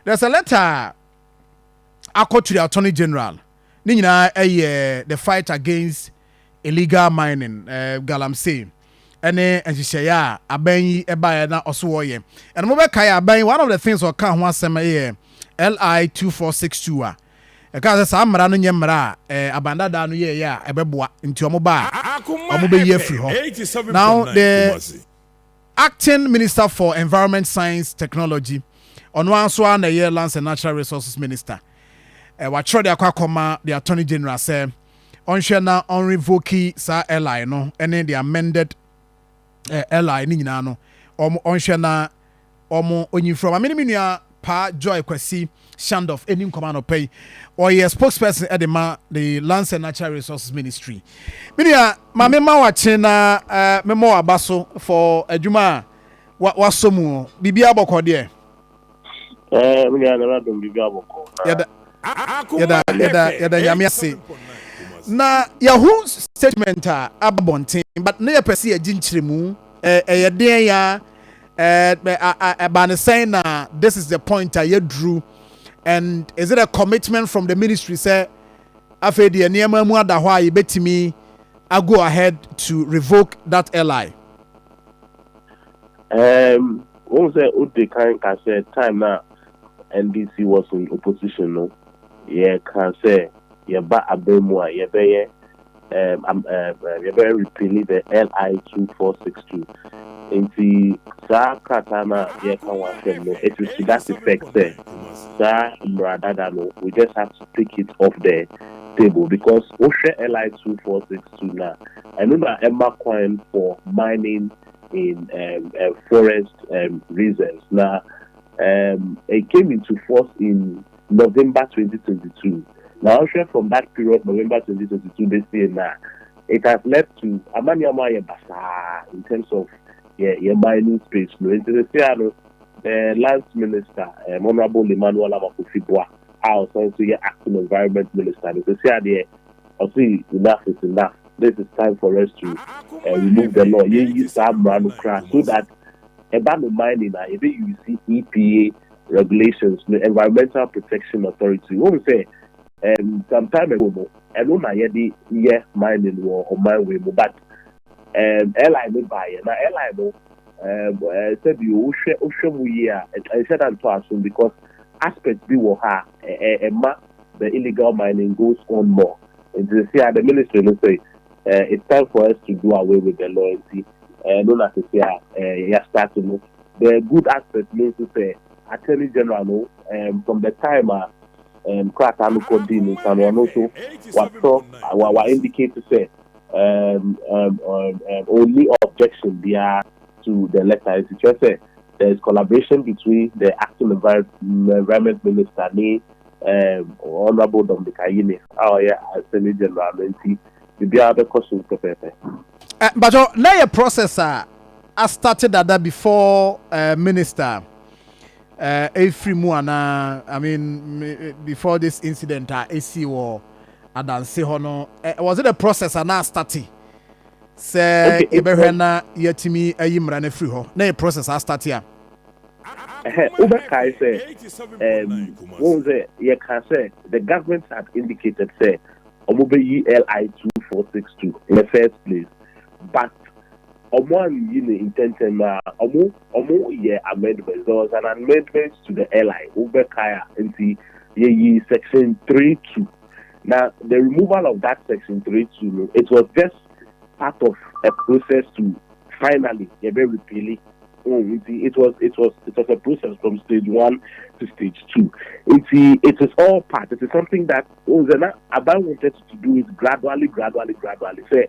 there's a letter I called to the Attorney General. The fight against illegal mining, galamsey. And she say, yeah, aben eba na osoye. And mo be kai aben one of the things or kan ho asem here LI 2462 Eka say amra no nyemra abanda da no ye ya ebeboa nti omo ba omo be ye free ho. Now the acting minister for environment, science, technology on one so na ye lands and natural resources minister wa tro de Akoma the attorney general say on share na on revoke sa LI no and the amended LI ni nyina no on share na omo onyi from aminimia pa Joy Kwesi Shandoff any command pay or a spokesperson at the Lands and Natural Resources Ministry. Minia mamema wachena memo abaso for adwuma wasomu bibia boko de minia na dum bibia boko yada yamiase na yahoo statement abonten but na yepese aginchiremu yeden ya about saying this is the point I drew, and is it a commitment from the ministry? Say, after the niema mu adahwa you bet me, I go ahead to revoke that LI. What say Ude can say time now NDC was in opposition, no? Yeah, can say yeah, but abemwa yeah, be you better repeal the LI 2462. Into Katana, it is to that effect. We just have to take it off the table because OSHA LI 2462 now. I remember Emma coin for mining in forest reserves. Now, it came into force in November 2022. Now, OSHA from that period, November 2022, this year now, it has led to Amanyama Basa in terms of mining space. The Lands Minister, Honorable Emmanuel Amakufibwa, also acting environment minister. Enough is enough. This is time for us to remove the law. So that about mining, if you see EPA regulations, the Environmental Protection Authority, what we say, some time ago, I don't know mining or mine way, but LI no buy na LI no said you show year I said that to assume because aspects be wo ha the illegal mining goes on more. And to see the ministry will say it's time for us to do away with the loyalty no to say start to know the good aspect means to say Attorney General no from the time Kratanu Kodin and also what indicate to say only objection there to the letter is just say there is collaboration between the acting environment minister and Honorable Dominic Ayine. Attorney General the other questions. But now a process I started that before minister Efrimuana. I mean before this incident AC war. Adanse hono was it a process now starting say ebehwe yetimi ayimra na free ho na a process start here Ubekai say what was it you can say the government had indicated say omobeyi LI 2462 in the first place but omo intention na omo amendment. There was an amendment to the LI Ubekai into ye section 32. Now, the removal of that section 32, it was just part of a process to finally repeal it. It was a process from stage 1 to stage 2. It is all part. It is something that Aban wanted to do it gradually. Say,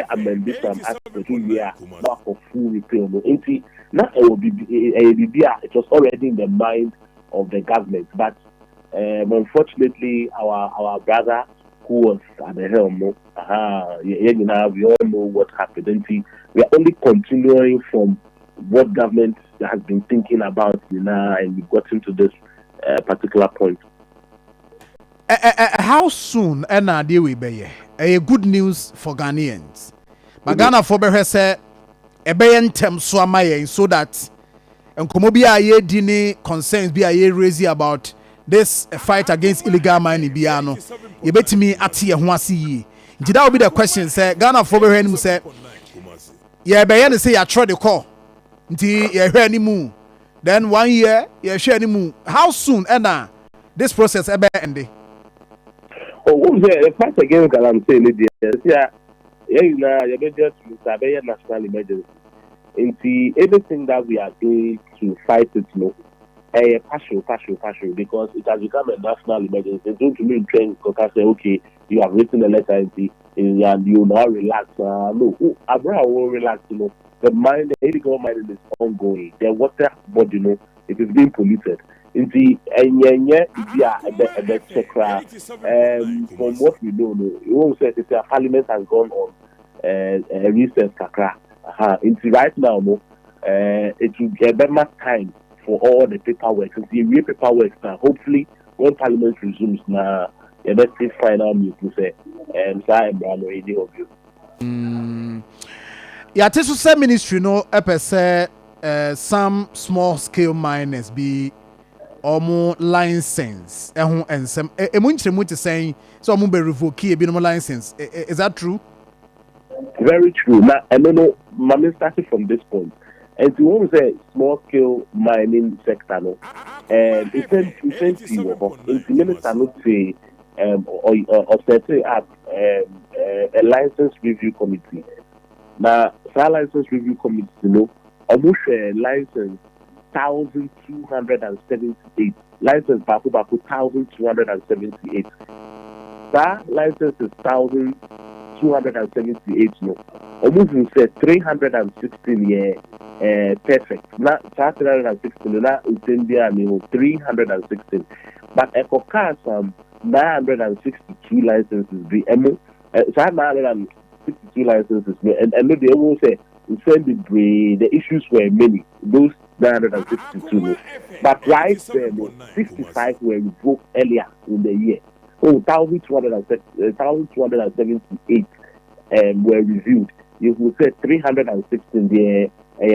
amend this one as not for full repeal. Now it will be it was already in the mind of the government, but unfortunately, our brother who was at the helm, we all know what happened. And we are only continuing from what government has been thinking about, and we got into this particular point. How soon deal we be a good news for Ghanaians? But Ghana for be say ebe ntem so amaye so that nkomo bi a ye di ne concerns bi a ye raise about this fight against illegal mining bi ano ye betimi ate ye ho ase yi nti that will be the question say Ghana for be hwe anim say ye be ye ne say ya try the call nti ye hwe anim then 1 year ye hwe anim how soon ena this process ebe end. Oh, the fight against Galamsey you be just sabe national emergency. Everything that we are doing to fight it, partial, because it has become a national emergency. Don't you mean train because say, okay, you have written a letter and you now relax. No, Abraham will relax, The mind, the illegal mining is ongoing. The water body, it is being polluted. From what we know, you won't say the parliament has gone on recess kakra. Right now, it will be a better time for all the paperwork. The real paperwork now. Hopefully, when Parliament resumes now, the next final meeting say, any of you. Yeah, this is a ministry. No, say some small scale miners be omo license. And some emunchemu saying so omo be revoke e be no license. Is that true? Very true. Now, I don't know. Mami started from this point. And to want to say small scale mining sector, no, and it's minister not say or setting up a license review committee. Now, that license review committee, almost a license 1,278 license baku 1,278. That license is 1,278 no. Almost said 316 year perfect. Not 316 na India 316. But Ekoka 962 licenses be 962 licenses and they will say the issues were many. Those 962. But right there, 65 were revoked earlier in the year. So 1,278 were reviewed. You would say 316 they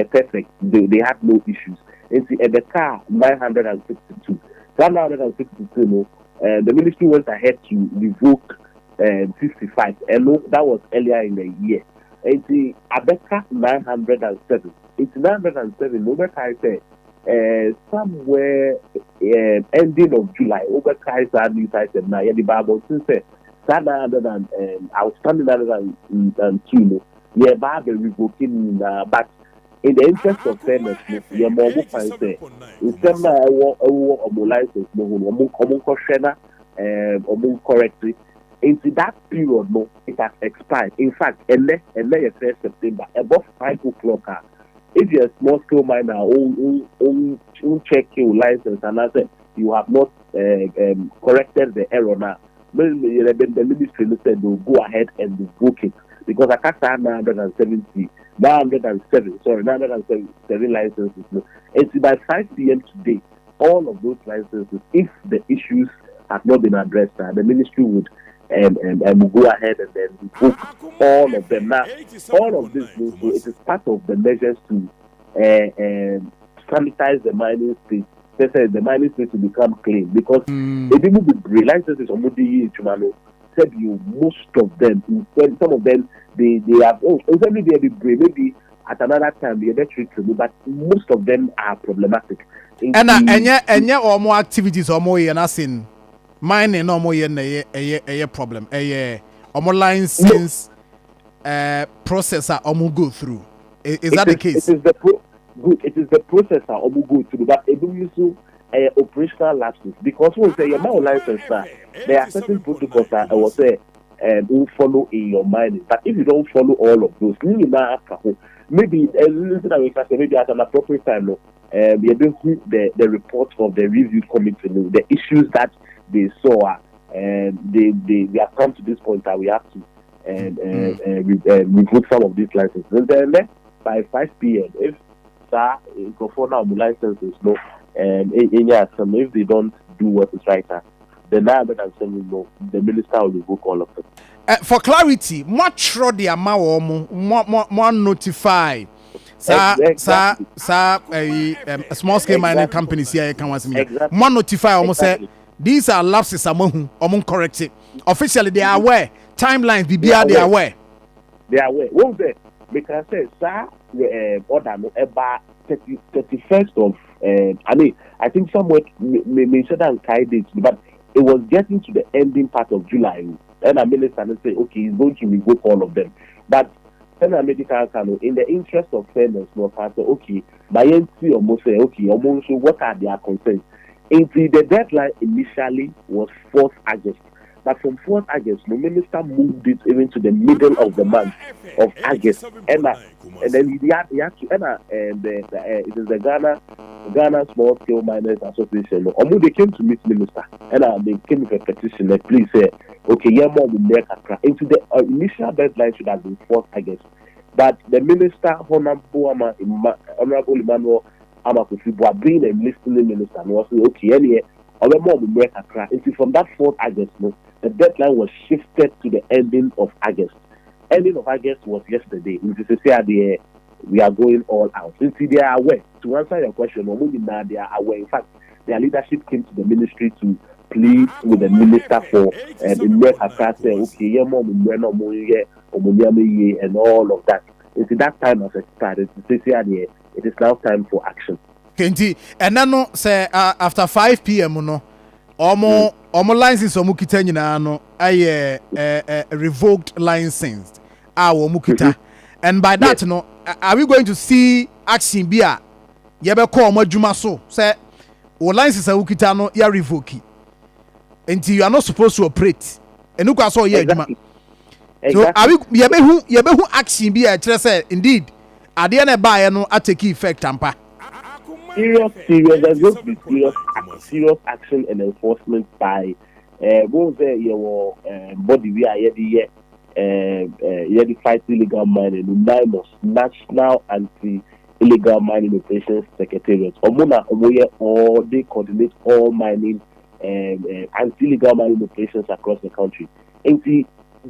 perfect. They had no issues. And see, at the car 962. That 962, the ministry went ahead to revoke 55, and that was earlier in the year. And see, Abeka 907. It's 907. Over I say somewhere ending of July. Over Kaiser new site and now the Bible since outstanding than two. Yeah, Bible revoking but in the interest of fairness, yeah, more can say instead of license, correctly. Into that period, no, it has expired. In fact, unless you say September, above 5 o'clock, if you're a small scale miner, who check your license and I say you have not corrected the error now, the ministry said they'll go ahead and revoke it because I can't say 907 licenses. No. It's by 5 p.m. today, all of those licenses, if the issues have not been addressed, the ministry would and go ahead and then book all of them. Now, all of this, so it is part of the measures to sanitize the mining space. They say the mining space to become clean because if people be licenses on said you most of them, some of them they have maybe at another time they are treated, but most of them are problematic. And or more activities or more in mining no more a problem a license processor go through. Is that the case? It is the processor go through, but it also operational lapses because when say your license there are certain protocols that I will say will follow in your mining, but if you don't follow all of those, maybe maybe at an appropriate time, we are doing the report of the review committee, the issues that they saw, and they have come to this point that we have to revoke some of these licenses. And then by 5 p.m., if for now licenses no, if they don't do what is right now, then the minister will revoke all of them. For clarity, much the amount more notify small scale mining companies here can once me. Exactly. One notify almost say these are lapses among correct it. Officially they are aware. Timelines BBR they are aware. They are aware. Won't they? Because say sir order no about 31st of I think somewhere may say that kind dates, but it was getting to the ending part of July. And a minister and say, okay, he's going to revoke all of them. But in the interest of fairness, no pastor, okay, by NC almost say, okay, almost what are their concerns? Until the deadline initially was 4th August. But from 4th August, the minister moved it even to the middle of the month of August. And then he had to, it is the Ghana Small Scale Miners Association. They came to meet minister, and they came with a petition that please say, okay, yeah, more will make a crack. Into the initial deadline should have been 4th August. But the minister, Honorable Emmanuel Amakufibu, being a listening minister, and was okay, anyway, more will make a crack. Into from that 4th August, the deadline was shifted to the ending of August. Ending of August was yesterday. We are going all out. Since they are aware, to answer your question, they are aware. In fact, their leadership came to the ministry to plead with the minister for the America say, okay, and all of that. Until that time has expired, it is now time for action. Okay, and then say after 5 p.m. no. Omo license omo kita nyina no aye revoked license omo kita, and by that no are we going to see action be a ye be call omo adwuma so say o license a kita no ya revoke until you are not supposed to operate enu kwa so ye adwuma. So are we ye be hu action be a kire say indeed ade na ba ye no take effect ampa. Serious. There's going to be serious action and enforcement by your body. We are here the fight illegal mining. National Anti-Illegal Mining Operations Secretariat. Or they coordinate all mining anti-illegal mining operations across the country. And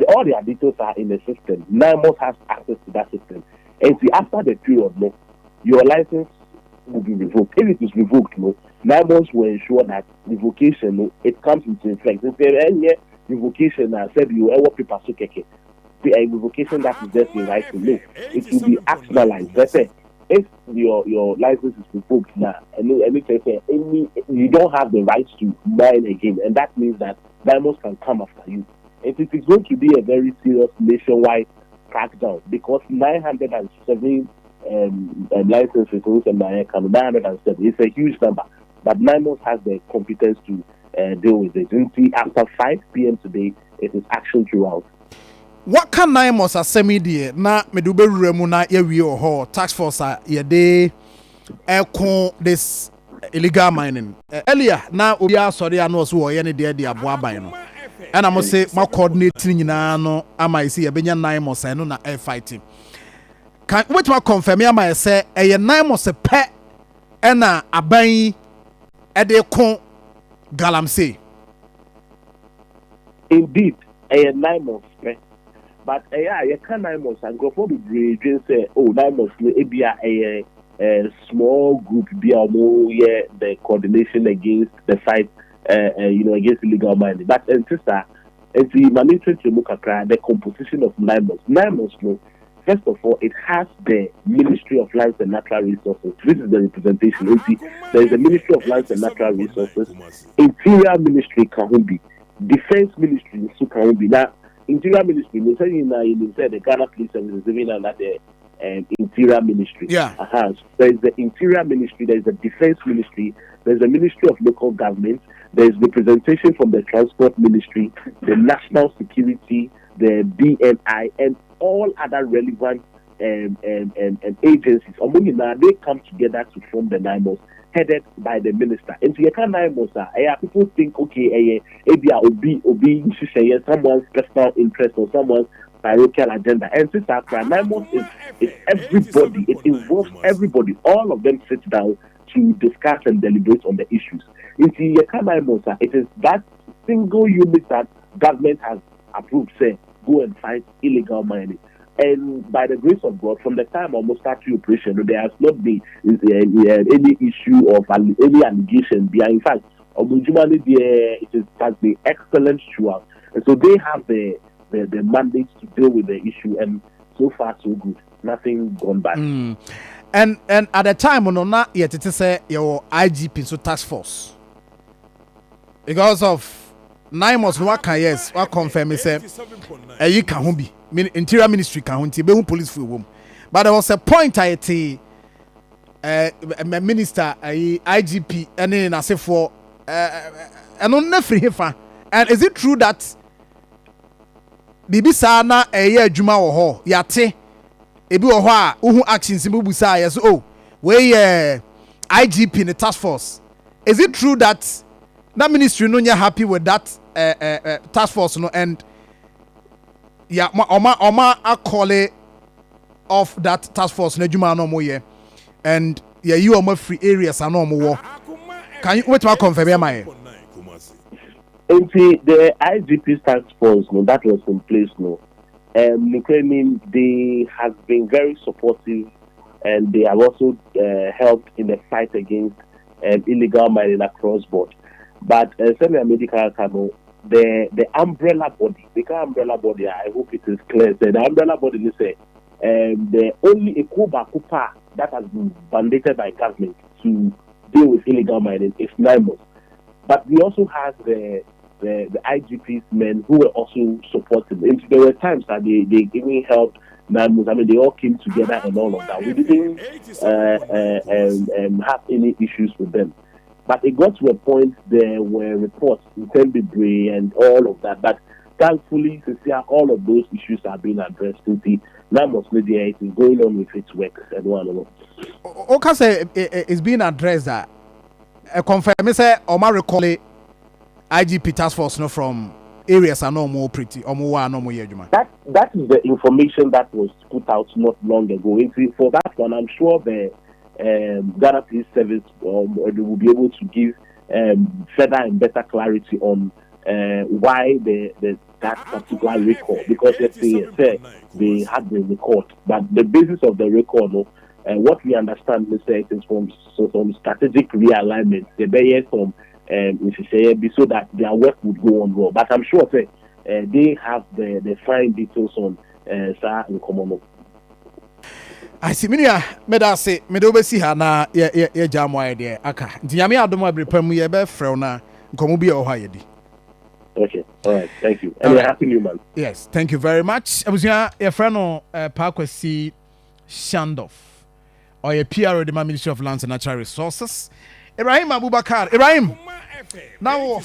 all their details are in the system. NIMOS has access to that system. And after the period, your license will be revoked. If it is revoked, NIMOS will ensure that revocation, it comes into effect. If revocation, I said you ever people so keke. A revocation that is just the right to know. It will be actionalized. Let's say if your license is revoked now, and you don't have the right to mine again, and that means that NIMOS can come after you. And it is going to be a very serious nationwide crackdown because 907 licenses in 907. It's a huge number, but NIMOS has the competence to deal with it. After 5 p.m. today, it is action throughout. What can NIMOS asemi die na medube ruremu na yewie ho tax force ye de this illegal mining earlier na obi asori ano so wo ye ne de aboa ban no and I say my coordinating nyina no ama isi ye benya NIMOS no na air fighting. Can which ma confirm ya ma say e NIMOS pe e na aban e de kon galamsey. Indeed, a NIMOS pe. But you can NIMOS and go for the bridge say, oh, NIMOS be a small group be the coordination against the fight against illegal mining. But sister, and the management the composition of NIMOS, first of all, it has the Ministry of Lands and Natural Resources. This is the representation. There is the Ministry of Lands and Natural Resources, Interior Ministry can be, Defense Ministry can be. Now, Interior Ministry, you said the Ghana Police Service is even under the Interior Ministry. Yeah. So there is the Interior Ministry, there is the Defense Ministry, there is the Ministry of Local Government, there is representation from the Transport Ministry, the National Security, the BNI, and all other relevant agencies. They come together to form the NIMOS, headed by the minister. And so you can NIMOS, people think, okay, someone's personal interest or someone's parochial agenda. And since NIMOS is everybody, it involves everybody. All of them sit down to discuss and deliberate on the issues. You see, it is that single unit that government has approved, say, go and fight illegal mining. And by the grace of God, from the time almost start the operation, there has not been any issue of any allegation. In fact, it has been excellent throughout. And so they have the mandate to deal with the issue, and so far so good. Nothing gone bad. And at the time, not yet it is your IGP so task force because of 9 months. No, yes, what confirm me say you can be interior ministry can be police for whom, but there was a point I minister IGP and then I say for and on free here. And is it true that bibi sana adwuma wo ho yate ebi wo ho a uhu actions bu sa yes oh we IGP in the task force? Is it true that that ministry no happy with that task force no, and yeah oma a call it of that task force na adwuma no mo ye, and yeah you are free areas and no mo? Can you wait to confirm am And the IGP task force, that was in place, they have been very supportive, and they have also helped in the fight against illegal mining across board. But semi-medical camo, the umbrella body, I hope it is clear. The umbrella body is the only Akoma Kupa that has been mandated by government to deal with illegal mining is 9 months. But we also have the IGP's men who were also supporting. And there were times that they even helped 9 months. I mean, they all came together and all of that. We didn't have any issues with them. But it got to a point there were reports in Tembibray and all of that. But thankfully, all of those issues are being addressed. 9 months later, it is going on with its work and one. Okay, say it's being addressed. That confirm say Omar recall IGP task force no from areas are no more pretty or more no more yejuma. That is the information that was put out not long ago. For that one, I'm sure the Ghana Police Service they will be able to give further and better clarity on why that particular record, because let's say they had the record, but the basis of the record, what we understand is from some strategic realignment, the barriers from so that their work would go on well. But I'm sure they have the fine details on in common. I see many meda say medo be si ha na ye jamo idea aka nti yame adom abrepam ye be frɛ na nkomo bi e ho ayedi. Okay, all right, thank you. And happy new month. Yes, thank you very much. Abusia ye frɛ no Pakwasi Shandoff or ye PR of the Ministry of Lands and Natural Resources. Ibrahim Abubakar. Ibrahim. Now